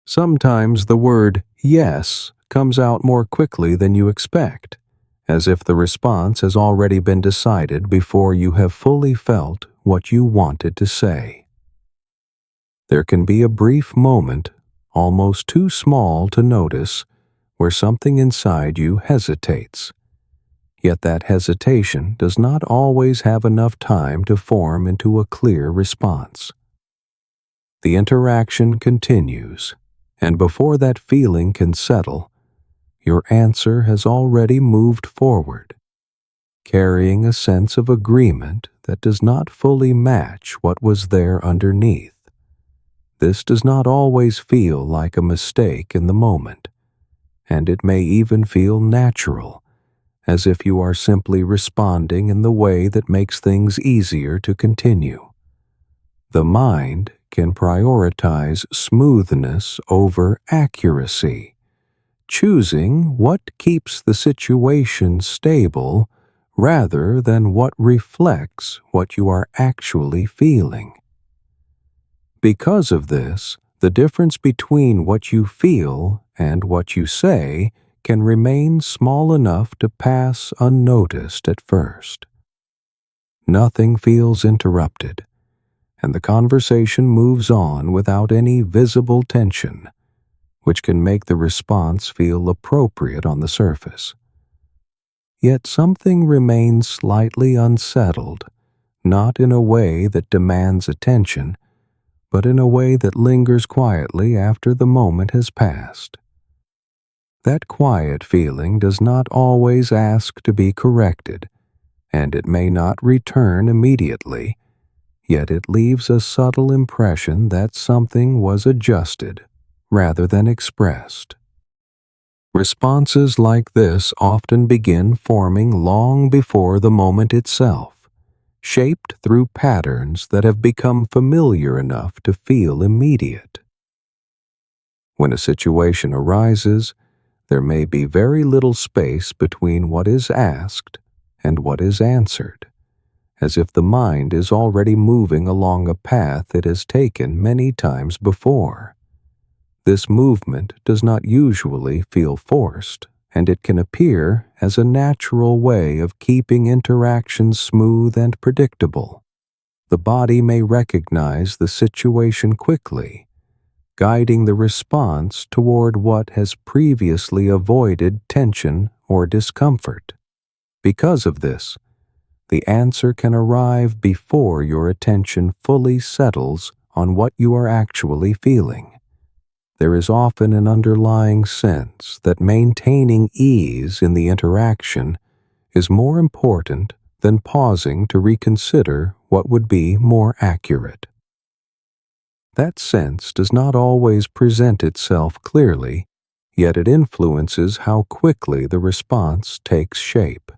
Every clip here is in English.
Sometimes the word yes comes out more quickly than you expect, as if the response has already been decided before you have fully felt what you wanted to say. There can be a brief moment, almost too small to notice, where something inside you hesitates. Yet that hesitation does not always have enough time to form into a clear response. The interaction continues, and before that feeling can settle, your answer has already moved forward, carrying a sense of agreement that does not fully match what was there underneath. This does not always feel like a mistake in the moment, and it may even feel natural, as if you are simply responding in the way that makes things easier to continue. The mind can prioritize smoothness over accuracy, choosing what keeps the situation stable rather than what reflects what you are actually feeling. Because of this, the difference between what you feel and what you say can remain small enough to pass unnoticed at first. Nothing feels interrupted, and the conversation moves on without any visible tension, which can make the response feel appropriate on the surface. Yet something remains slightly unsettled, not in a way that demands attention, but in a way that lingers quietly after the moment has passed. That quiet feeling does not always ask to be corrected, and it may not return immediately, yet it leaves a subtle impression that something was adjusted rather than expressed. Responses like this often begin forming long before the moment itself, shaped through patterns that have become familiar enough to feel immediate. When a situation arises, there may be very little space between what is asked and what is answered, as if the mind is already moving along a path it has taken many times before. This movement does not usually feel forced, and it can appear as a natural way of keeping interactions smooth and predictable. The body may recognize the situation quickly, guiding the response toward what has previously avoided tension or discomfort. Because of this, the answer can arrive before your attention fully settles on what you are actually feeling. There is often an underlying sense that maintaining ease in the interaction is more important than pausing to reconsider what would be more accurate. That sense does not always present itself clearly, yet it influences how quickly the response takes shape.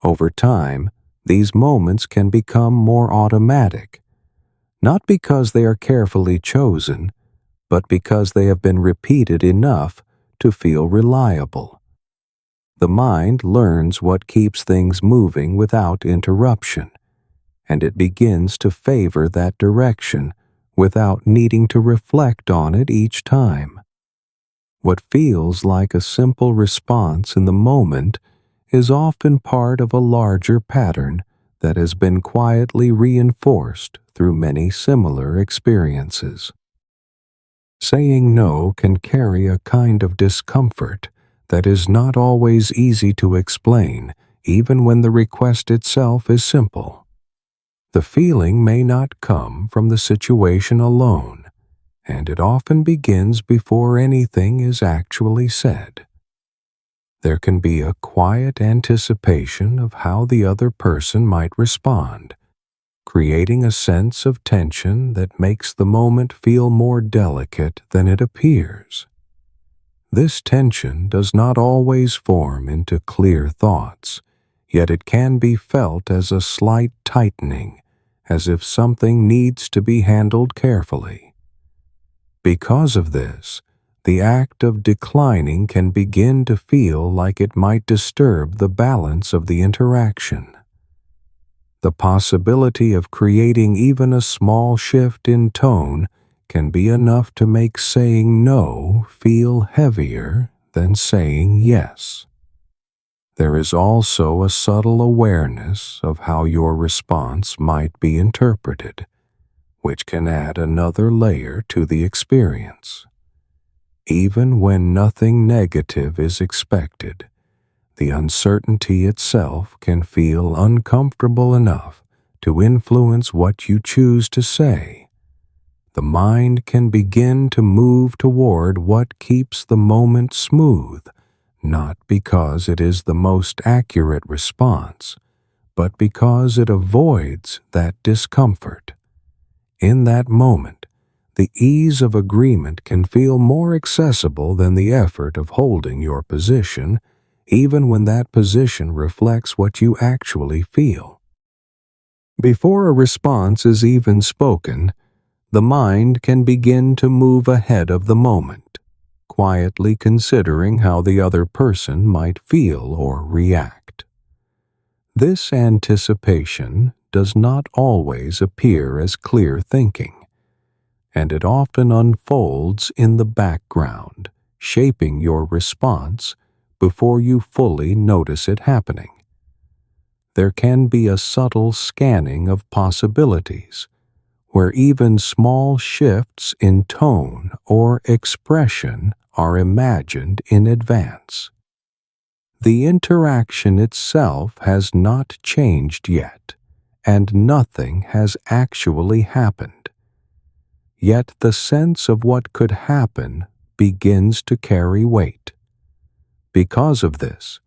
Over time, these moments can become more automatic, not because they are carefully chosen, but because they have been repeated enough to feel reliable. The mind learns what keeps things moving without interruption, and it begins to favor that direction without needing to reflect on it each time. What feels like a simple response in the moment is often part of a larger pattern that has been quietly reinforced through many similar experiences. Saying no can carry a kind of discomfort that is not always easy to explain, even when the request itself is simple. The feeling may not come from the situation alone, and it often begins before anything is actually said. There can be a quiet anticipation of how the other person might respond, creating a sense of tension that makes the moment feel more delicate than it appears. This tension does not always form into clear thoughts, yet it can be felt as a slight tightening, as if something needs to be handled carefully. Because of this, the act of declining can begin to feel like it might disturb the balance of the interaction. The possibility of creating even a small shift in tone can be enough to make saying no feel heavier than saying yes. There is also a subtle awareness of how your response might be interpreted, which can add another layer to the experience. Even when nothing negative is expected, the uncertainty itself can feel uncomfortable enough to influence what you choose to say. The mind can begin to move toward what keeps the moment smooth, not because it is the most accurate response, but because it avoids that discomfort. In that moment, the ease of agreement can feel more accessible than the effort of holding your position, even when that position reflects what you actually feel. Before a response is even spoken, the mind can begin to move ahead of the moment, quietly considering how the other person might feel or react. This anticipation does not always appear as clear thinking, and it often unfolds in the background, shaping your response before you fully notice it happening. There can be a subtle scanning of possibilities, where even small shifts in tone or expression are imagined in advance. The interaction itself has not changed yet, and nothing has actually happened. Yet the sense of what could happen begins to carry weight. Because of this,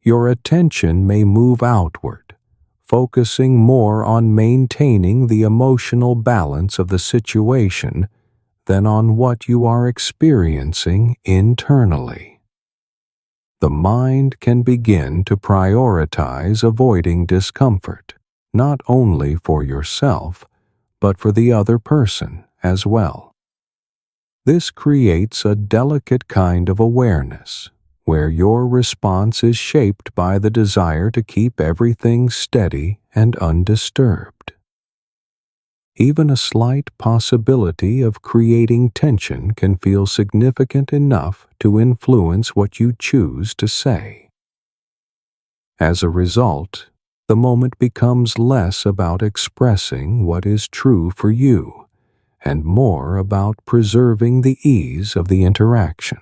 your attention may move outward, focusing more on maintaining the emotional balance of the situation than on what you are experiencing internally. The mind can begin to prioritize avoiding discomfort, not only for yourself, but for the other person as well. This creates a delicate kind of awareness, where your response is shaped by the desire to keep everything steady and undisturbed. Even a slight possibility of creating tension can feel significant enough to influence what you choose to say. As a result, the moment becomes less about expressing what is true for you and more about preserving the ease of the interaction.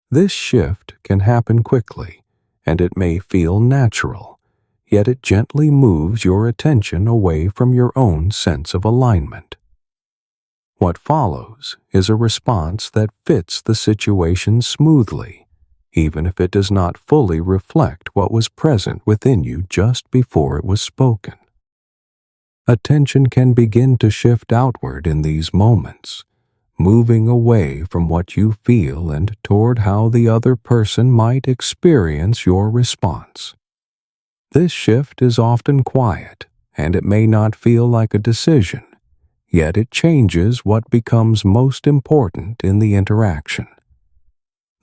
This shift can happen quickly, and it may feel natural, yet it gently moves your attention away from your own sense of alignment. What follows is a response that fits the situation smoothly, even if it does not fully reflect what was present within you just before it was spoken. Attention can begin to shift outward in these moments, moving away from what you feel and toward how the other person might experience your response. This shift is often quiet, and it may not feel like a decision, yet it changes what becomes most important in the interaction.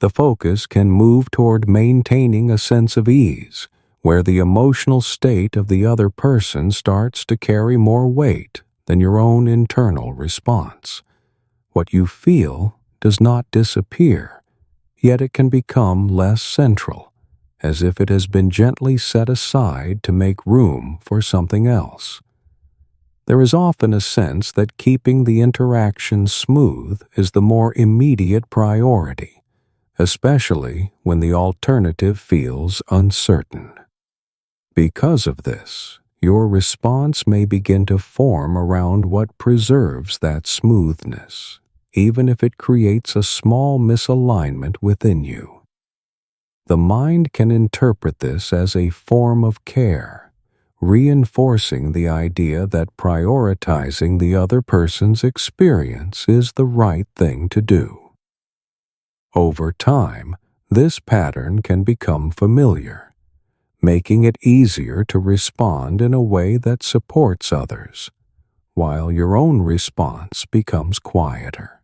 The focus can move toward maintaining a sense of ease, where the emotional state of the other person starts to carry more weight than your own internal response. What you feel does not disappear, yet it can become less central, as if it has been gently set aside to make room for something else. There is often a sense that keeping the interaction smooth is the more immediate priority, especially when the alternative feels uncertain. Because of this, your response may begin to form around what preserves that smoothness, even if it creates a small misalignment within you. The mind can interpret this as a form of care, reinforcing the idea that prioritizing the other person's experience is the right thing to do. Over time, this pattern can become familiar, making it easier to respond in a way that supports others, while your own response becomes quieter.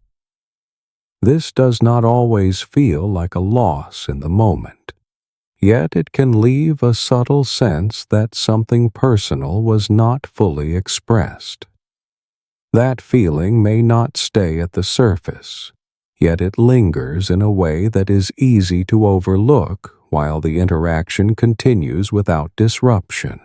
This does not always feel like a loss in the moment, yet it can leave a subtle sense that something personal was not fully expressed. That feeling may not stay at the surface, yet it lingers in a way that is easy to overlook while the interaction continues without disruption.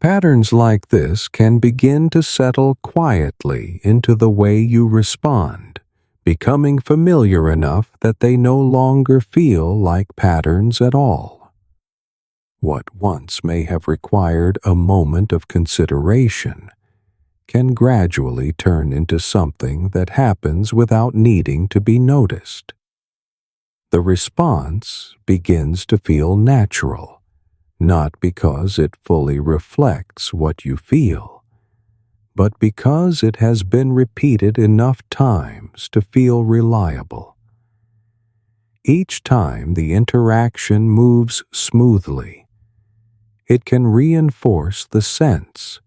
Patterns like this can begin to settle quietly into the way you respond, becoming familiar enough that they no longer feel like patterns at all. What once may have required a moment of consideration can gradually turn into something that happens without needing to be noticed. The response begins to feel natural, not because it fully reflects what you feel, but because it has been repeated enough times to feel reliable. Each time the interaction moves smoothly, it can reinforce the sense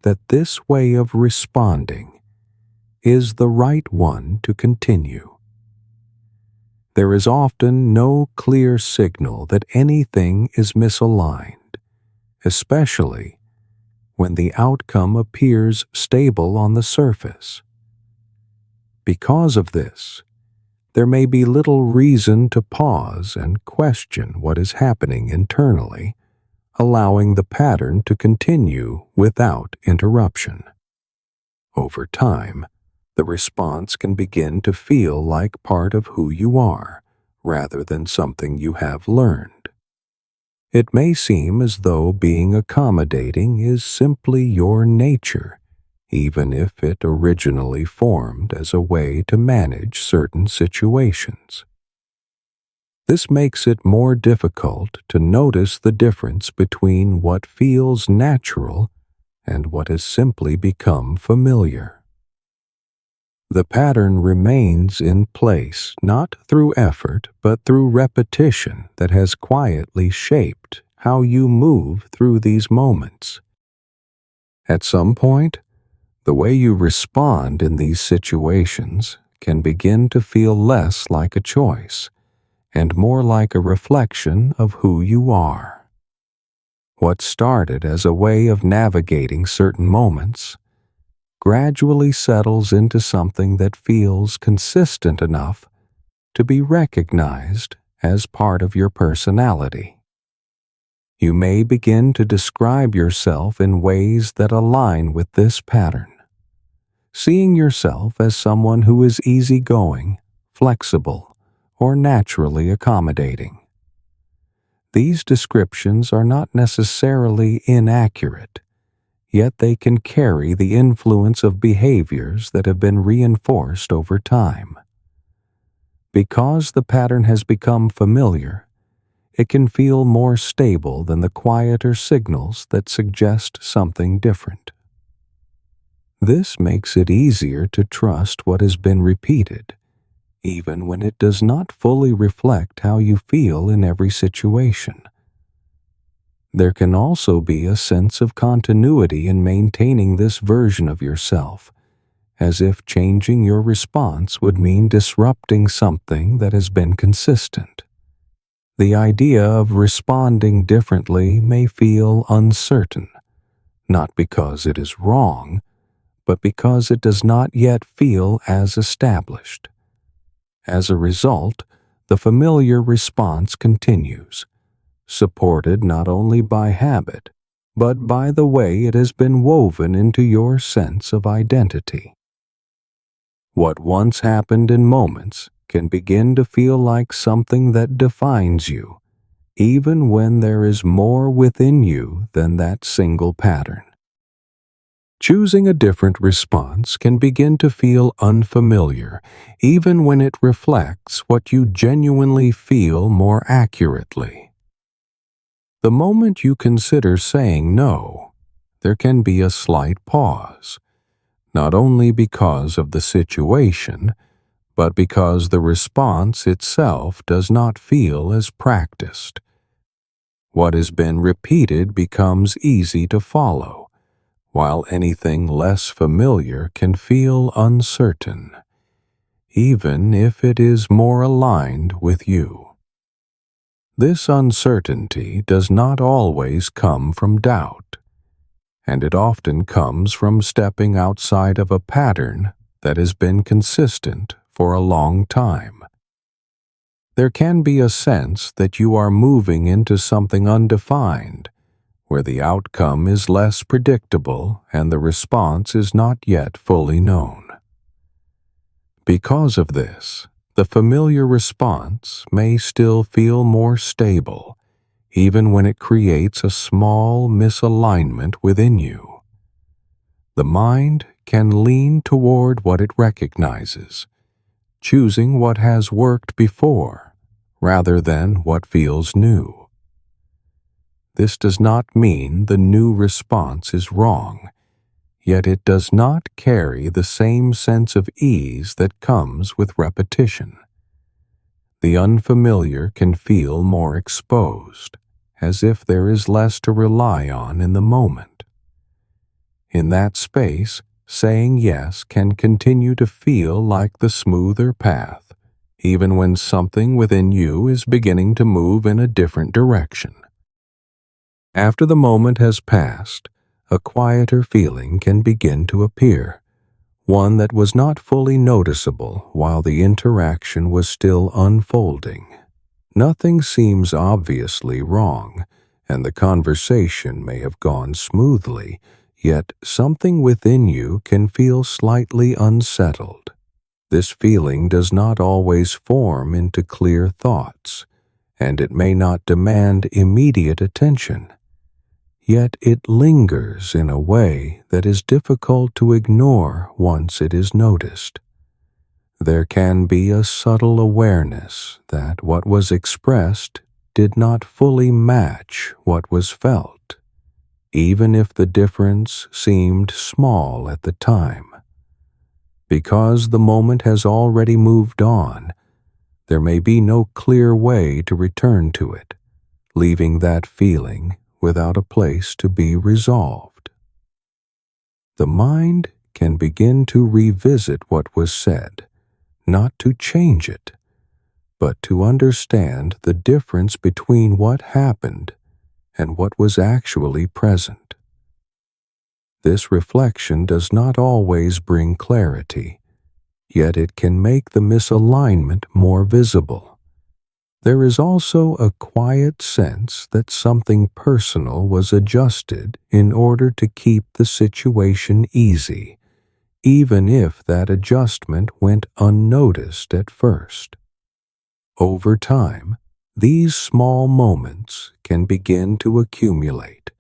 that this way of responding is the right one to continue. There is often no clear signal that anything is misaligned, especially when the outcome appears stable on the surface. Because of this, there may be little reason to pause and question what is happening internally, allowing the pattern to continue without interruption. Over time, the response can begin to feel like part of who you are, rather than something you have learned. It may seem as though being accommodating is simply your nature, even if it originally formed as a way to manage certain situations. This makes it more difficult to notice the difference between what feels natural and what has simply become familiar. The pattern remains in place not through effort but through repetition that has quietly shaped how you move through these moments. At some point, the way you respond in these situations can begin to feel less like a choice and more like a reflection of who you are. What started as a way of navigating certain moments gradually settles into something that feels consistent enough to be recognized as part of your personality. You may begin to describe yourself in ways that align with this pattern, seeing yourself as someone who is easygoing, flexible, or naturally accommodating. These descriptions are not necessarily inaccurate, yet they can carry the influence of behaviors that have been reinforced over time. Because the pattern has become familiar, it can feel more stable than the quieter signals that suggest something different. This makes it easier to trust what has been repeated, even when it does not fully reflect how you feel in every situation. There can also be a sense of continuity in maintaining this version of yourself, as if changing your response would mean disrupting something that has been consistent. The idea of responding differently may feel uncertain, not because it is wrong, but because it does not yet feel as established. As a result, the familiar response continues, supported not only by habit, but by the way it has been woven into your sense of identity. What once happened in moments can begin to feel like something that defines you, even when there is more within you than that single pattern. Choosing a different response can begin to feel unfamiliar, even when it reflects what you genuinely feel more accurately. The moment you consider saying no, there can be a slight pause, not only because of the situation, but because the response itself does not feel as practiced. What has been repeated becomes easy to follow, while anything less familiar can feel uncertain, even if it is more aligned with you. This uncertainty does not always come from doubt. and it often comes from stepping outside of a pattern that has been consistent for a long time. There can be a sense that you are moving into something undefined, where the outcome is less predictable and the response is not yet fully known. Because of this, the familiar response may still feel more stable, even when it creates a small misalignment within you. The mind can lean toward what it recognizes, choosing what has worked before rather than what feels new. This does not mean the new response is wrong, yet it does not carry the same sense of ease that comes with repetition. The unfamiliar can feel more exposed, as if there is less to rely on in the moment. In that space, saying yes can continue to feel like the smoother path, even when something within you is beginning to move in a different direction. After the moment has passed, a quieter feeling can begin to appear, one that was not fully noticeable while the interaction was still unfolding. Nothing seems obviously wrong, and the conversation may have gone smoothly, yet something within you can feel slightly unsettled. This feeling does not always form into clear thoughts, and it may not demand immediate attention. Yet it lingers in a way that is difficult to ignore once it is noticed. There can be a subtle awareness that what was expressed did not fully match what was felt, even if the difference seemed small at the time. Because the moment has already moved on, there may be no clear way to return to it, leaving that feeling without a place to be resolved. The mind can begin to revisit what was said, not to change it, but to understand the difference between what happened and what was actually present. This reflection does not always bring clarity, yet it can make the misalignment more visible. There is also a quiet sense that something personal was adjusted in order to keep the situation easy, even if that adjustment went unnoticed at first. Over time, these small moments can begin to accumulate,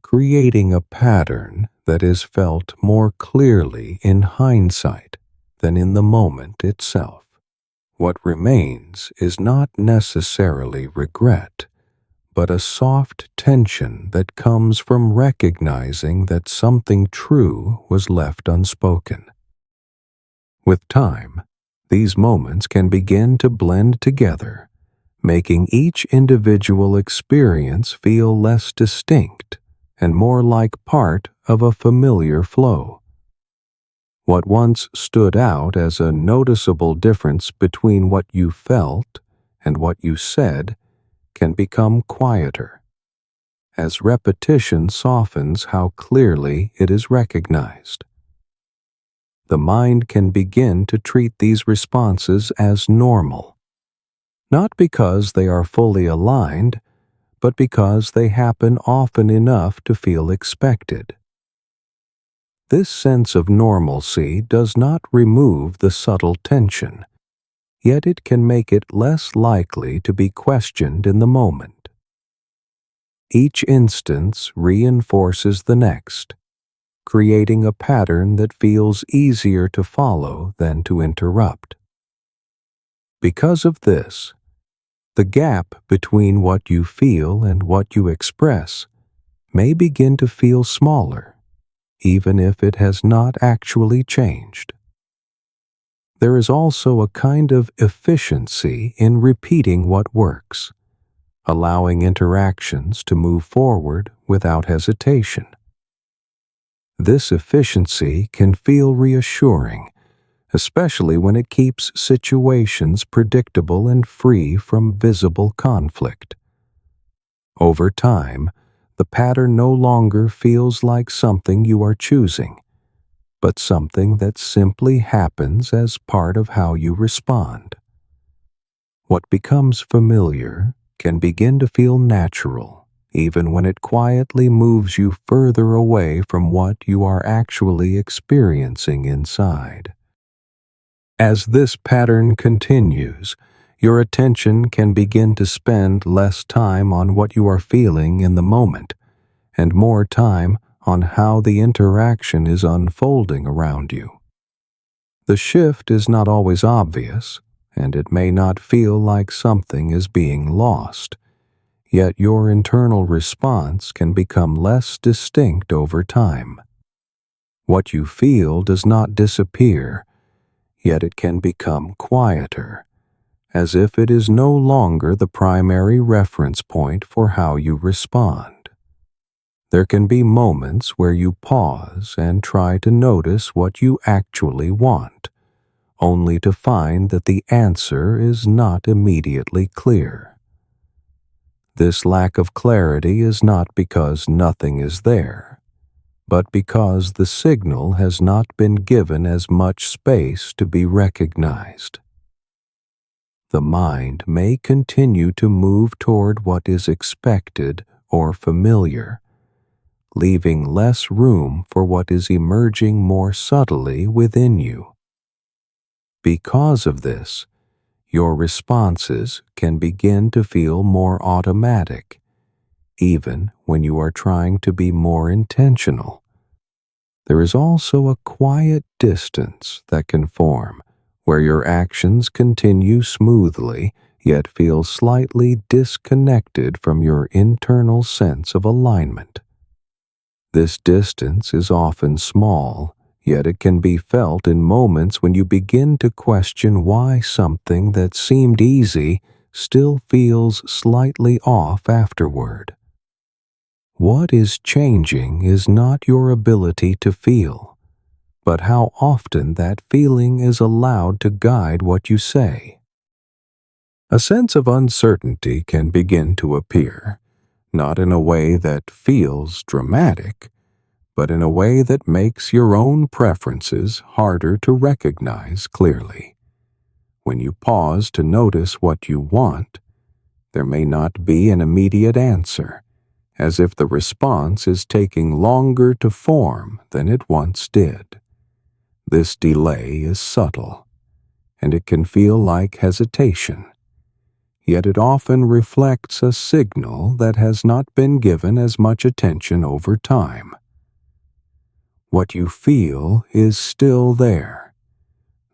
creating a pattern that is felt more clearly in hindsight than in the moment itself. What remains is not necessarily regret, but a soft tension that comes from recognizing that something true was left unspoken. With time, these moments can begin to blend together, making each individual experience feel less distinct and more like part of a familiar flow. What once stood out as a noticeable difference between what you felt and what you said can become quieter, as repetition softens how clearly it is recognized. The mind can begin to treat these responses as normal, not because they are fully aligned, but because they happen often enough to feel expected. This sense of normalcy does not remove the subtle tension, yet it can make it less likely to be questioned in the moment. Each instance reinforces the next, creating a pattern that feels easier to follow than to interrupt. Because of this, the gap between what you feel and what you express may begin to feel smaller, even if it has not actually changed. There is also a kind of efficiency in repeating what works, allowing interactions to move forward without hesitation. This efficiency can feel reassuring, especially when it keeps situations predictable and free from visible conflict. Over time, the pattern no longer feels like something you are choosing, but something that simply happens as part of how you respond. What becomes familiar can begin to feel natural, even when it quietly moves you further away from what you are actually experiencing inside. As this pattern continues, your attention can begin to spend less time on what you are feeling in the moment and more time on how the interaction is unfolding around you. The shift is not always obvious, and it may not feel like something is being lost, yet your internal response can become less distinct over time. What you feel does not disappear, yet it can become quieter, as if it is no longer the primary reference point for how you respond. There can be moments where you pause and try to notice what you actually want, only to find that the answer is not immediately clear. This lack of clarity is not because nothing is there, but because the signal has not been given as much space to be recognized. The mind may continue to move toward what is expected or familiar, leaving less room for what is emerging more subtly within you. Because of this, your responses can begin to feel more automatic, even when you are trying to be more intentional. There is also a quiet distance that can form, where your actions continue smoothly, yet feel slightly disconnected from your internal sense of alignment. This distance is often small, yet it can be felt in moments when you begin to question why something that seemed easy still feels slightly off afterward. What is changing is not your ability to feel, but how often that feeling is allowed to guide what you say. A sense of uncertainty can begin to appear, not in a way that feels dramatic, but in a way that makes your own preferences harder to recognize clearly. When you pause to notice what you want, there may not be an immediate answer, as if the response is taking longer to form than it once did. This delay is subtle, and it can feel like hesitation, yet it often reflects a signal that has not been given as much attention over time. What you feel is still there,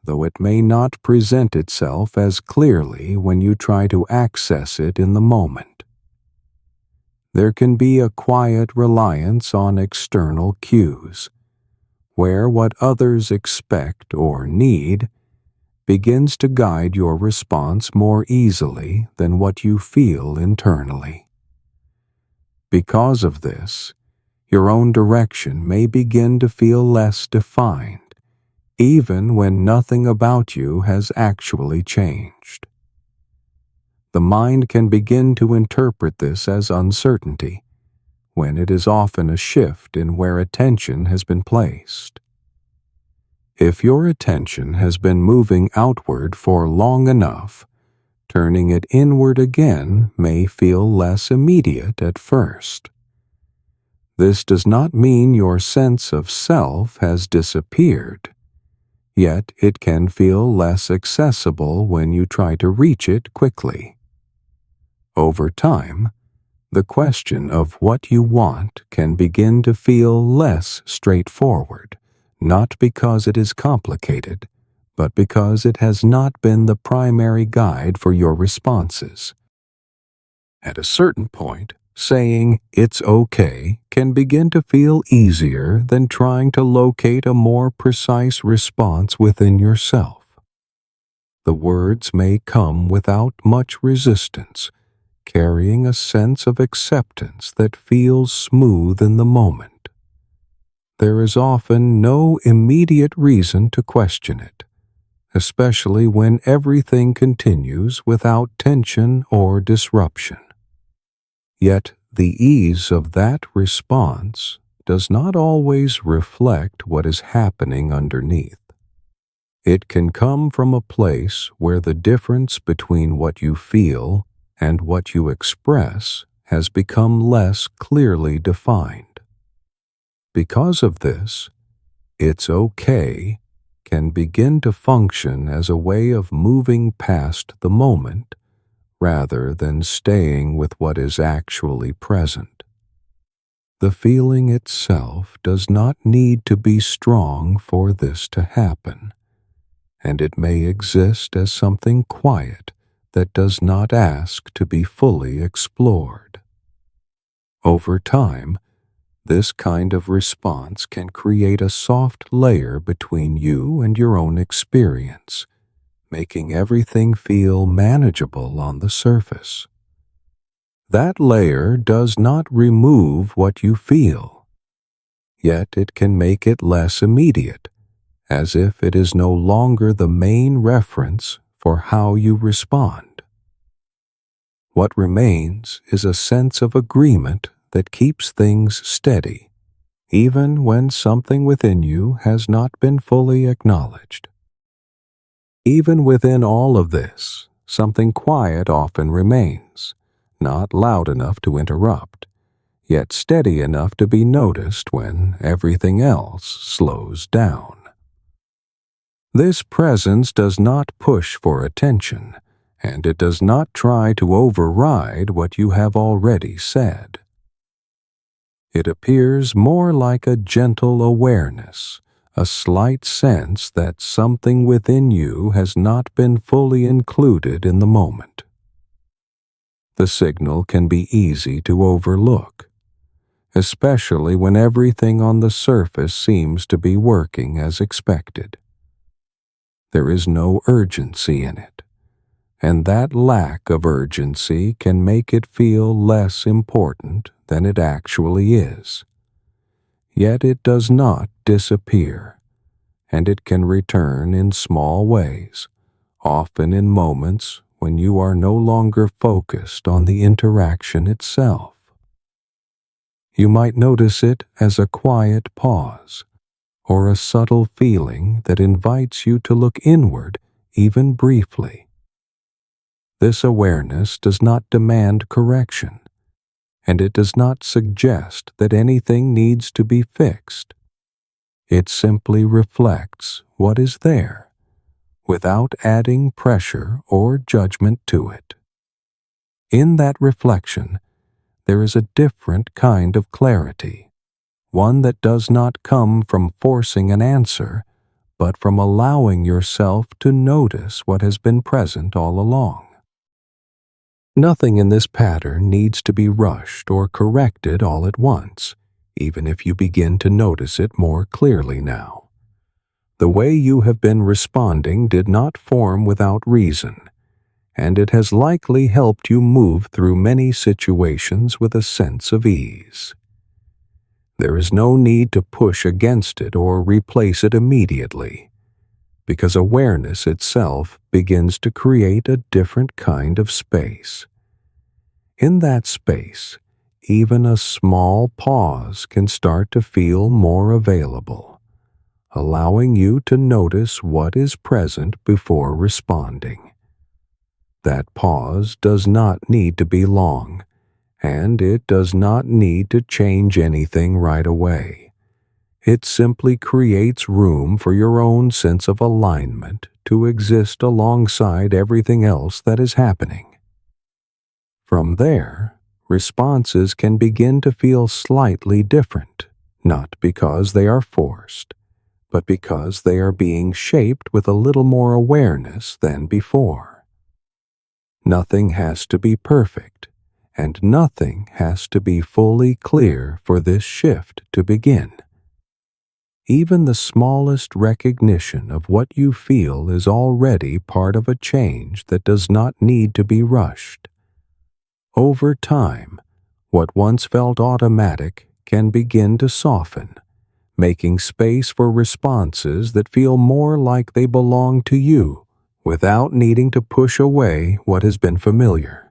though it may not present itself as clearly when you try to access it in the moment. There can be a quiet reliance on external cues, where what others expect or need begins to guide your response more easily than what you feel internally. Because of this, your own direction may begin to feel less defined, even when nothing about you has actually changed. The mind can begin to interpret this as uncertainty, when it is often a shift in where attention has been placed. If your attention has been moving outward for long enough, turning it inward again may feel less immediate at first. This does not mean your sense of self has disappeared, yet it can feel less accessible when you try to reach it quickly. Over time, the question of what you want can begin to feel less straightforward, not because it is complicated, but because it has not been the primary guide for your responses. At a certain point, saying "it's okay" can begin to feel easier than trying to locate a more precise response within yourself. The words may come without much resistance, carrying a sense of acceptance that feels smooth in the moment. There is often no immediate reason to question it, especially when everything continues without tension or disruption. Yet The ease of that response does not always reflect what is happening underneath. It can come from a place where the difference between what you feel and what you express has become less clearly defined. Because of this, "it's okay" can begin to function as a way of moving past the moment rather than staying with what is actually present. The feeling itself does not need to be strong for this to happen, and it may exist as something quiet that does not ask to be fully explored. Over time, this kind of response can create a soft layer between you and your own experience, making everything feel manageable on the surface. That layer does not remove what you feel, yet it can make it less immediate, as if it is no longer the main reference for how you respond. What remains is a sense of agreement that keeps things steady, even when something within you has not been fully acknowledged. Even within all of this, something quiet often remains, not loud enough to interrupt, yet steady enough to be noticed when everything else slows down. This presence does not push for attention, and it does not try to override what you have already said. It appears more like a gentle awareness, a slight sense that something within you has not been fully included in the moment. The signal can be easy to overlook, especially when everything on the surface seems to be working as expected. There is no urgency in it, and that lack of urgency can make it feel less important than it actually is. Yet it does not disappear, and it can return in small ways, often in moments when you are no longer focused on the interaction itself. You might notice it as a quiet pause, or a subtle feeling that invites you to look inward even briefly. This awareness does not demand correction, and it does not suggest that anything needs to be fixed. It simply reflects what is there, without adding pressure or judgment to it. In that reflection, there is a different kind of clarity, one that does not come from forcing an answer, but from allowing yourself to notice what has been present all along. Nothing in this pattern needs to be rushed or corrected all at once, even if you begin to notice it more clearly now. The way you have been responding did not form without reason, and it has likely helped you move through many situations with a sense of ease. There is no need to push against it or replace it immediately, because awareness itself begins to create a different kind of space. In that space, even a small pause can start to feel more available, allowing you to notice what is present before responding. That pause does not need to be long, and it does not need to change anything right away. It simply creates room for your own sense of alignment to exist alongside everything else that is happening. From there, responses can begin to feel slightly different, not because they are forced, but because they are being shaped with a little more awareness than before. Nothing has to be perfect, and nothing has to be fully clear for this shift to begin. Even the smallest recognition of what you feel is already part of a change that does not need to be rushed. Over time, what once felt automatic can begin to soften, making space for responses that feel more like they belong to you without needing to push away what has been familiar.